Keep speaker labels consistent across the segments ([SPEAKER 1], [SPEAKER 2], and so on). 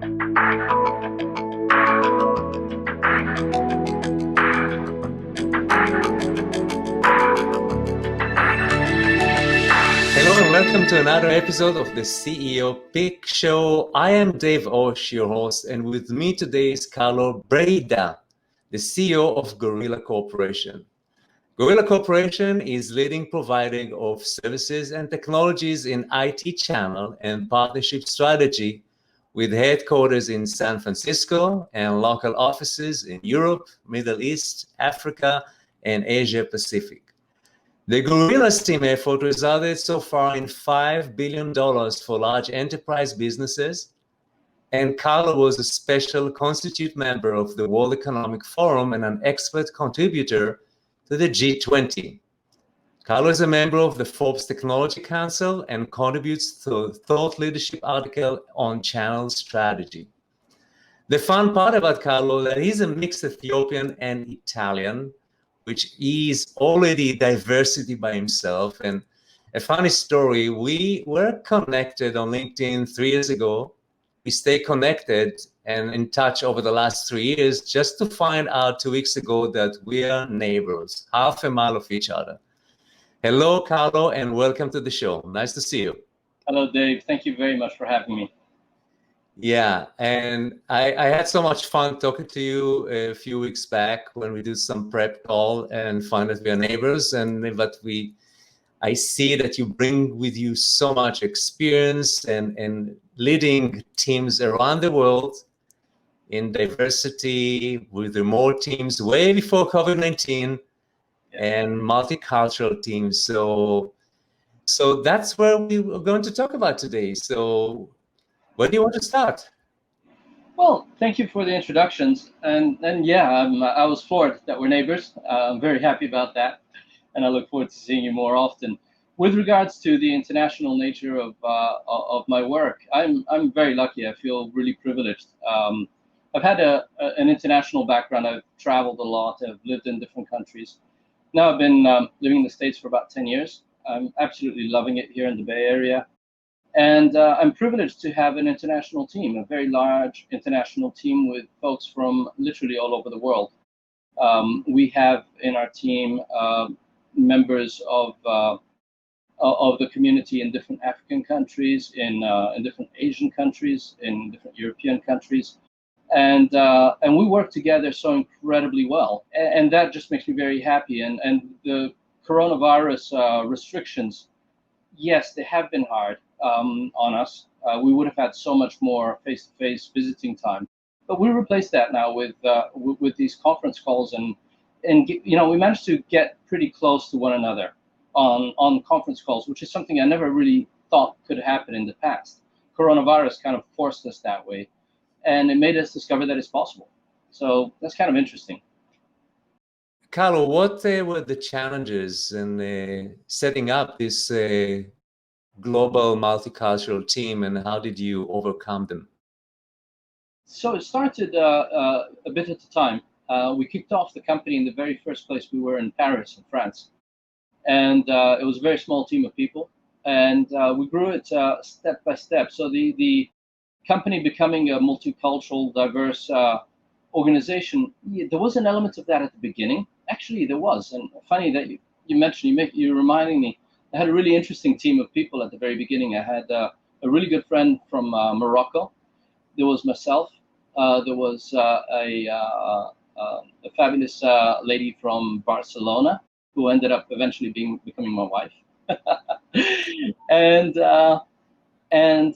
[SPEAKER 1] Hello and welcome to another episode of the CEO Pick Show. I am Dave Osh, your host, and with me today is Carlo Brayda, the CEO of Gorilla Corporation. Gorilla Corporation is leading provider of services and technologies in IT channel and partnership strategy with headquarters in San Francisco and local offices in Europe, Middle East, Africa, and Asia Pacific. The Gorilla's team effort resulted so far in $5 billion for large enterprise businesses, and Carlo was a special constituent member of the World Economic Forum and an expert contributor to the G20. Carlo is a member of the Forbes Technology Council and contributes to a thought leadership article on channel strategy. The fun part about Carlo is that he's a mixed Ethiopian and Italian, which is already diversity by himself. And a funny story, we were connected on LinkedIn 3 years ago. We stay connected and in touch over the last 3 years just to find out 2 weeks ago that we are neighbors, half a mile of each other. Hello, Carlo, and welcome to the show. Nice to see you.
[SPEAKER 2] Hello, Dave. Thank you very much for having me.
[SPEAKER 1] Yeah, and I had so much fun talking to you a few weeks back when we did some prep call and find that we are neighbors. I see that you bring with you so much experience and leading teams around the world in diversity with remote teams way before COVID-19 and multicultural teams. So that's where we are going to talk about today. So where do you want to start?
[SPEAKER 2] Well, thank you for the introductions. And yeah, I was floored that we're neighbors. I'm very happy about that. And I look forward to seeing you more often. With regards to the international nature of my work, I'm very lucky. I feel really privileged. I've had an international background. I've traveled a lot. I've lived in different countries. Now I've been living in the States for about 10 years. I'm absolutely loving it here in the Bay Area. And I'm privileged to have an international team, a very large international team with folks from literally all over the world. We have in our team members of the community in different African countries, in different Asian countries, in different European countries, and we work together so incredibly well, and that just makes me very happy. And the coronavirus restrictions, yes, they have been hard on us. We would have had so much more face-to-face visiting time, but we replaced that now with these conference calls, and we managed to get pretty close to one another on conference calls, which is something I never really thought could happen in the past. Coronavirus kind of forced us that way, and it made us discover that it's possible. So that's kind of interesting.
[SPEAKER 1] Carlo, what were the challenges in setting up this global multicultural team, and how did you overcome them?
[SPEAKER 2] So it started a bit at a time. We kicked off the company in the very first place. We were in Paris, in France. And it was a very small team of people. And we grew it step by step. So the company becoming a multicultural, diverse organization, there was an element of that at the beginning. Actually, there was. And funny that you mentioned, you're reminding me, I had a really interesting team of people at the very beginning. I had a really good friend from Morocco. There was myself. There was a fabulous lady from Barcelona who ended up eventually becoming my wife. and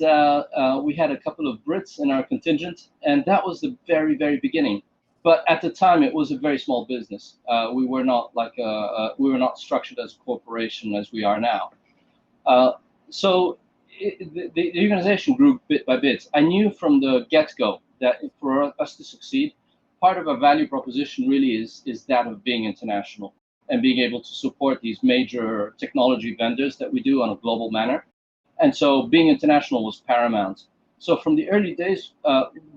[SPEAKER 2] we had a couple of Brits in our contingent, and that was the very, very beginning. But at the time, it was a very small business. We were not we were not structured as a corporation as we are now. So the organization grew bit by bit. I knew from the get-go that for us to succeed, part of our value proposition really is that of being international and being able to support these major technology vendors that we do on a global manner. And so being international was paramount. So from the early days,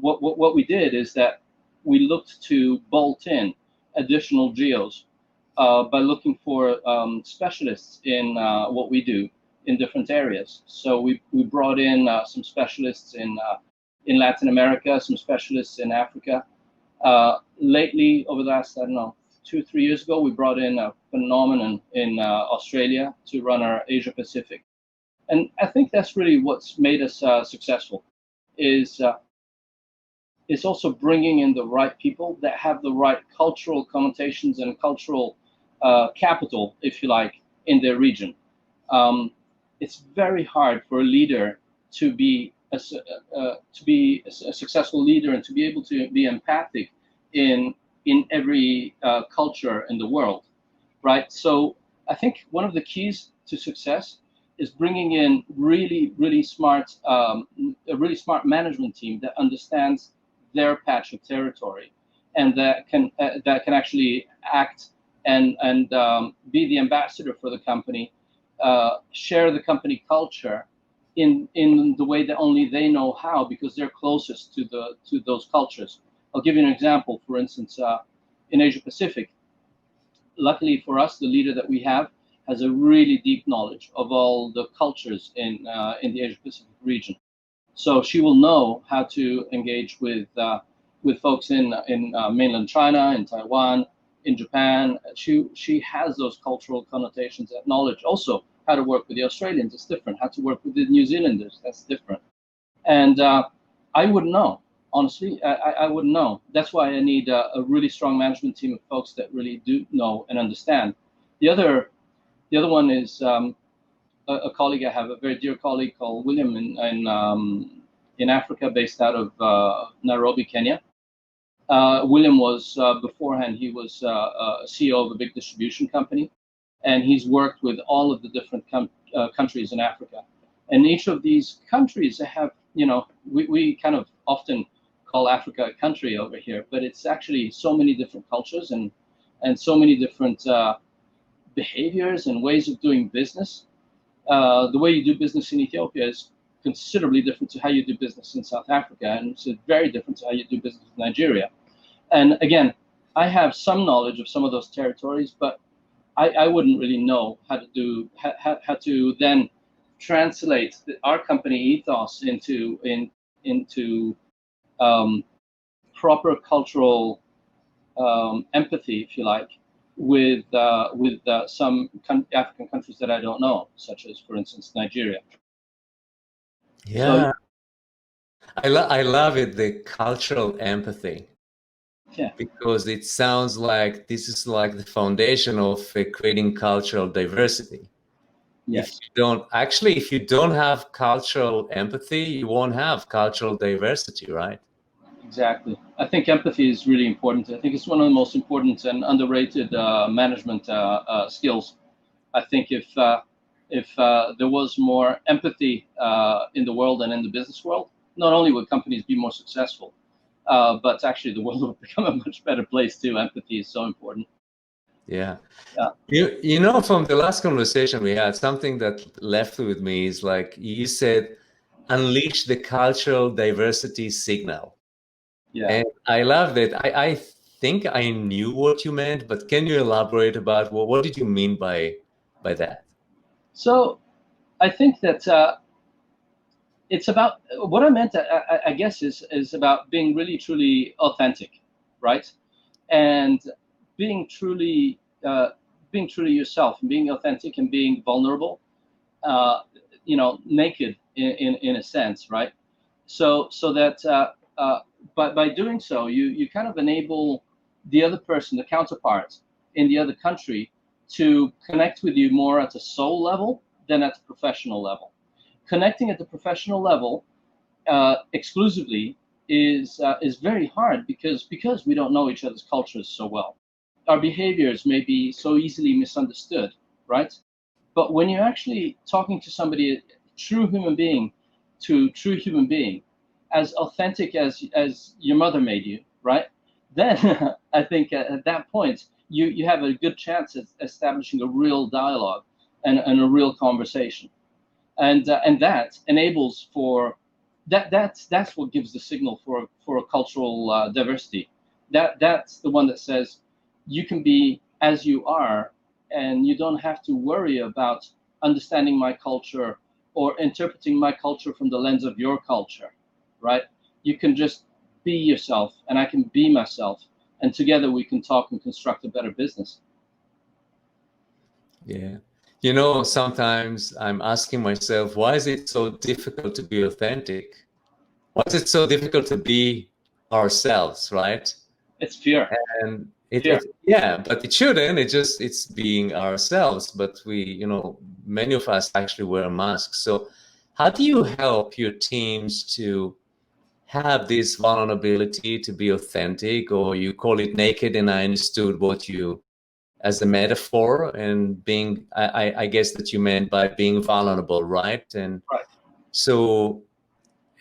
[SPEAKER 2] what we did is that we looked to bolt in additional geos by looking for specialists in what we do in different areas. So we brought in some specialists in in Latin America, some specialists in Africa. Lately, over the last, I don't know, 2-3 years ago, we brought in a phenomenon in Australia to run our Asia Pacific. And I think that's really what's made us successful, is also bringing in the right people that have the right cultural connotations and cultural capital, if you like, in their region. It's very hard for a leader to be a successful leader and to be able to be empathic in every culture in the world, right? So I think one of the keys to success is bringing in really smart, a really smart management team that understands their patch of territory, and that can actually act and be the ambassador for the company, share the company culture in the way that only they know how, because they're closest to those cultures. I'll give you an example. For instance, in Asia Pacific, luckily for us, the leader that we have has a really deep knowledge of all the cultures in the Asia Pacific region. So she will know how to engage with folks in mainland China, in Taiwan, in Japan. She has those cultural connotations, that knowledge. Also, how to work with the Australians is different. How to work with the New Zealanders, that's different. And I wouldn't know. Honestly, I wouldn't know. That's why I need a really strong management team of folks that really do know and understand. The other one is a colleague I have, a very dear colleague called William in Africa, based out of Nairobi, Kenya. William was, beforehand, he was CEO of a big distribution company, and he's worked with all of the different countries in Africa. And each of these countries have, we kind of often call Africa a country over here, but it's actually so many different cultures and so many different behaviors and ways of doing business. The way you do business in Ethiopia is considerably different to how you do business in South Africa, and it's very different to how you do business in Nigeria. And again, I have some knowledge of some of those territories, but I wouldn't really know how to then translate our company ethos into proper cultural empathy, if you like, with some African countries that I don't know, such as, for instance, Nigeria.
[SPEAKER 1] Yeah, so, I love it, the cultural empathy.
[SPEAKER 2] Yeah.
[SPEAKER 1] Because it sounds like this is like the foundation of creating cultural diversity.
[SPEAKER 2] Yes.
[SPEAKER 1] If you don't have cultural empathy, you won't have cultural diversity, right?
[SPEAKER 2] Exactly. I think empathy is really important. I think it's one of the most important and underrated management skills. I think if there was more empathy in the world and in the business world, not only would companies be more successful, but actually the world would become a much better place too. Empathy is so important.
[SPEAKER 1] Yeah. You know, from the last conversation we had, something that left with me is like you said, unleash the cultural diversity signal.
[SPEAKER 2] Yeah.
[SPEAKER 1] And I love that. I think I knew what you meant, but can you elaborate about what did you mean by that?
[SPEAKER 2] So I think that it's about what I meant. I guess is about being really truly authentic, right? And being truly yourself, and being authentic and being vulnerable, naked in a sense, right? So that by doing so, you kind of enable the other person, the counterpart in the other country, to connect with you more at a soul level than at the professional level. Connecting at the professional level exclusively is very hard because we don't know each other's cultures so well. Our behaviors may be so easily misunderstood, right? But when you're actually talking to somebody, true human being to true human being, as authentic as your mother made you, right? Then I think at that point you have a good chance at establishing a real dialogue and a real conversation, and that enables for that's what gives the signal for a cultural diversity. That's the one that says you can be as you are, and you don't have to worry about understanding my culture or interpreting my culture from the lens of your culture, right? You can just be yourself, and I can be myself, and together we can talk and construct a better business.
[SPEAKER 1] Yeah. You know, sometimes I'm asking myself, why is it so difficult to be authentic? Why is it so difficult to be ourselves, right?
[SPEAKER 2] It's fear.
[SPEAKER 1] And
[SPEAKER 2] Fear.
[SPEAKER 1] yeah, but it shouldn't. It's being ourselves. But we, you know, many of us actually wear masks. So how do you help your teams to have this vulnerability to be authentic, or you call it naked, and I understood what you as a metaphor, and being, I guess that you meant by being vulnerable, right? And
[SPEAKER 2] Right.
[SPEAKER 1] so,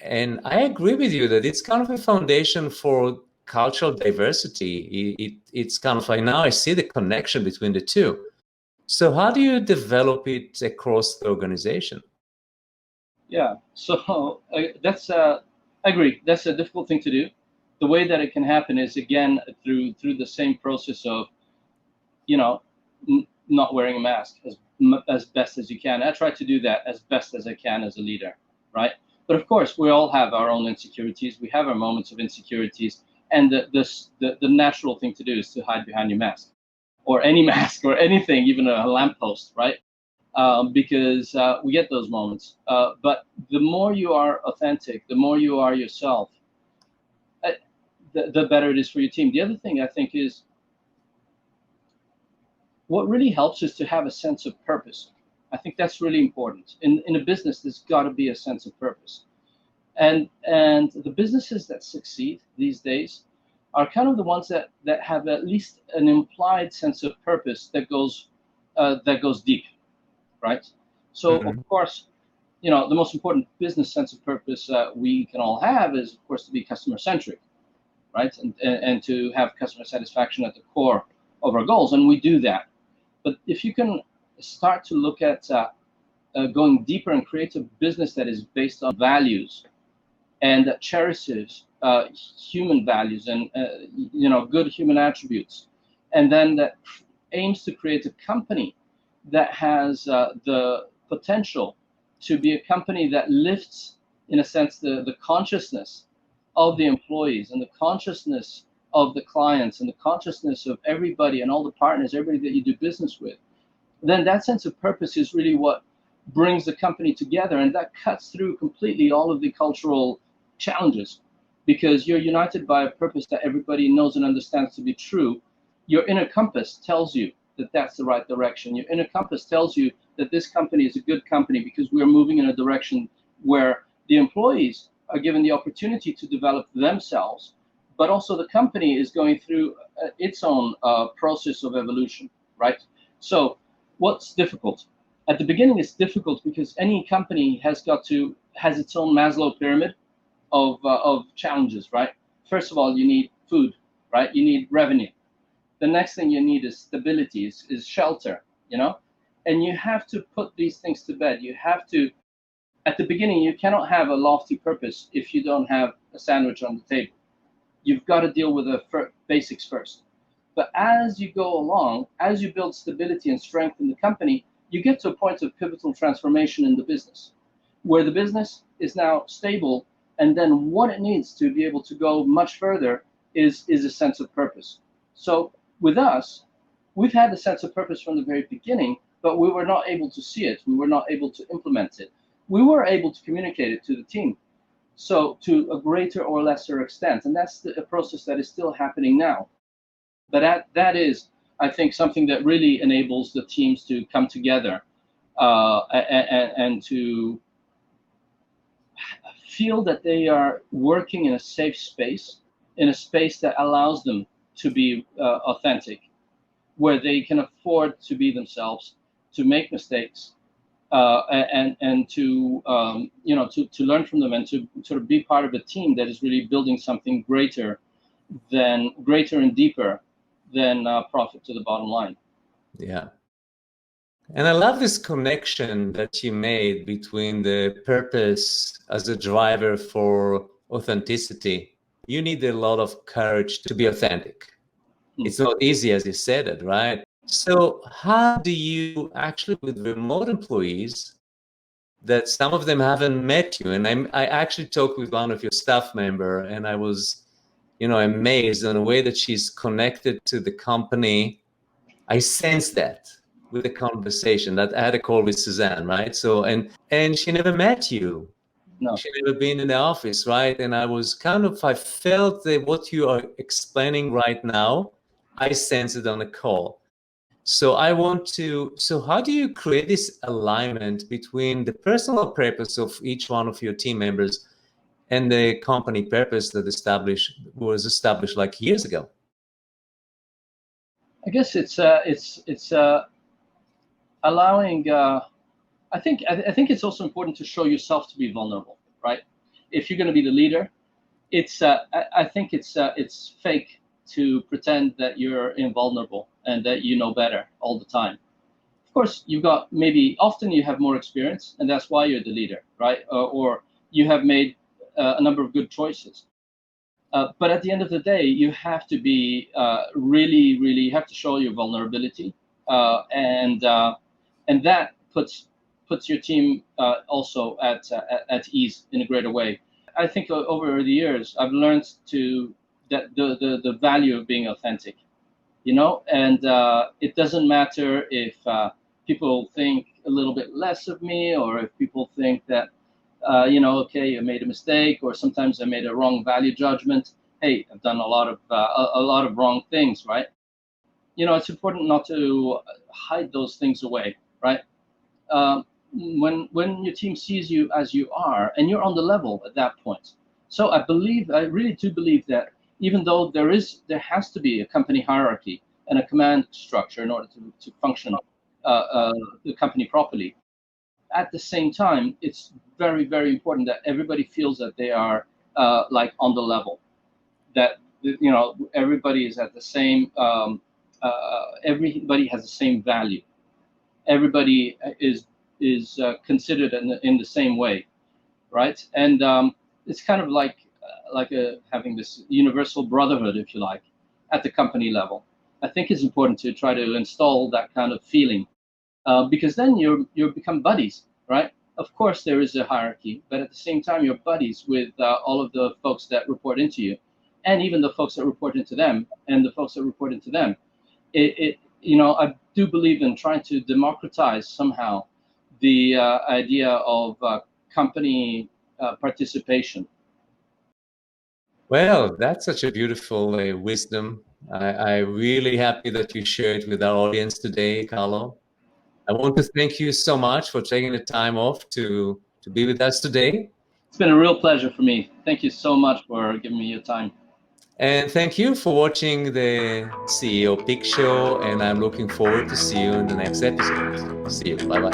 [SPEAKER 1] and I agree with you that it's kind of a foundation for cultural diversity. It's kind of like, now I see the connection between the two. So how do you develop it across the organization?
[SPEAKER 2] Yeah. So I agree. That's a difficult thing to do. The way that it can happen is, again, through the same process of, you know, not wearing a mask as best as you can. I try to do that as best as I can as a leader, right? But of course, we all have our own insecurities. We have our moments of insecurities, and the natural thing to do is to hide behind your mask, or any mask, or anything, even a lamppost, right? Because we get those moments. But the more you are authentic, the more you are yourself, uh, the better it is for your team. The other thing I think is, what really helps is to have a sense of purpose. I think that's really important. In a business, there's got to be a sense of purpose. And the businesses that succeed these days are kind of the ones that have at least an implied sense of purpose that goes deep, right? So of
[SPEAKER 1] Mhm.
[SPEAKER 2] course, the most important business sense of purpose we can all have is, of course, to be customer centric, right? And to have customer satisfaction at the core of our goals, and we do that. But if you can start to look at going deeper and create a business that is based on values and that cherishes human values and good human attributes, and then that aims to create a company that has the potential to be a company that lifts, in a sense, the consciousness of the employees and the consciousness of the clients and the consciousness of everybody and all the partners, everybody that you do business with, then that sense of purpose is really what brings the company together, and that cuts through completely all of the cultural challenges, because you're united by a purpose that everybody knows and understands to be true. Your inner compass tells you that that's the right direction. Your inner compass tells you that this company is a good company because we're moving in a direction where the employees are given the opportunity to develop themselves, but also the company is going through its own process of evolution, right? So what's difficult? At the beginning, it's difficult because any company has its own Maslow pyramid of challenges, right? First of all, you need food, right? You need revenue. The next thing you need is stability, is shelter, and you have to put these things to bed. You have to, at the beginning, you cannot have a lofty purpose if you don't have a sandwich on the table. You've got to deal with the basics first. But as you go along, as you build stability and strength in the company, you get to a point of pivotal transformation in the business, where the business is now stable, and then what it needs to be able to go much further is a sense of purpose. So with us, we've had a sense of purpose from the very beginning, but we were not able to see it. We were not able to implement it. We were able to communicate it to the team, so to a greater or lesser extent, and that's a process that is still happening now. But that is, I think, something that really enables the teams to come together and to feel that they are working in a safe space, in a space that allows them to be authentic, where they can afford to be themselves, to make mistakes, and to to learn from them, and to sort of be part of a team that is really building something greater and deeper than profit to the bottom line.
[SPEAKER 1] Yeah. And I love this connection that you made between the purpose as a driver for authenticity. You need a lot of courage to be authentic.
[SPEAKER 2] Hmm.
[SPEAKER 1] It's not easy, as you said it, right? So how do you actually, with remote employees, that some of them haven't met you. And I actually talked with one of your staff member, and I was, amazed on the way that she's connected to the company. I sensed that with the conversation that I had a call with Suzanne, right? So, and she never met you.
[SPEAKER 2] No.
[SPEAKER 1] She never been in the office, right? And I felt that what you are explaining right now, I sensed it on the call. So how do you create this alignment between the personal purpose of each one of your team members and the company purpose that was established like years ago?
[SPEAKER 2] I guess it's allowing. I think it's also important to show yourself to be vulnerable, right? If you're going to be the leader, I think it's fake to pretend that you're invulnerable and that you know better all the time. Of course, often you have more experience, and that's why you're the leader, right? Or you have made a number of good choices. But at the end of the day, you have to be really, really. You have to show your vulnerability, and that puts your team also at ease in a greater way. I think over the years, I've learned that the value of being authentic, and it doesn't matter if people think a little bit less of me, or if people think that, okay, I made a mistake, or sometimes I made a wrong value judgment. Hey, I've done a lot of wrong things, right? It's important not to hide those things away, right? When your team sees you as you are, and you're on the level at that point. So I really do believe that even though there has to be a company hierarchy and a command structure in order to function the company properly, at the same time, it's very, very important that everybody feels that they are like on the level, that everybody is at the same, everybody has the same value, everybody is considered in the same way, right? And it's kind of like having this universal brotherhood, if you like, at the company level. I think it's important to try to install that kind of feeling, because then you become buddies, right? Of course, there is a hierarchy, but at the same time, you're buddies with all of the folks that report into you, and even the folks that report into them, and the folks that report into them. I do believe in trying to democratize somehow the idea of company participation.
[SPEAKER 1] Well, that's such a beautiful wisdom. I'm really happy that you shared with our audience today, Carlo. I want to thank you so much for taking the time off to be with us today.
[SPEAKER 2] It's been a real pleasure for me. Thank you so much for giving me your time.
[SPEAKER 1] And thank you for watching the CEO Pick Show, and I'm looking forward to see you in the next episode. See you. Bye-bye.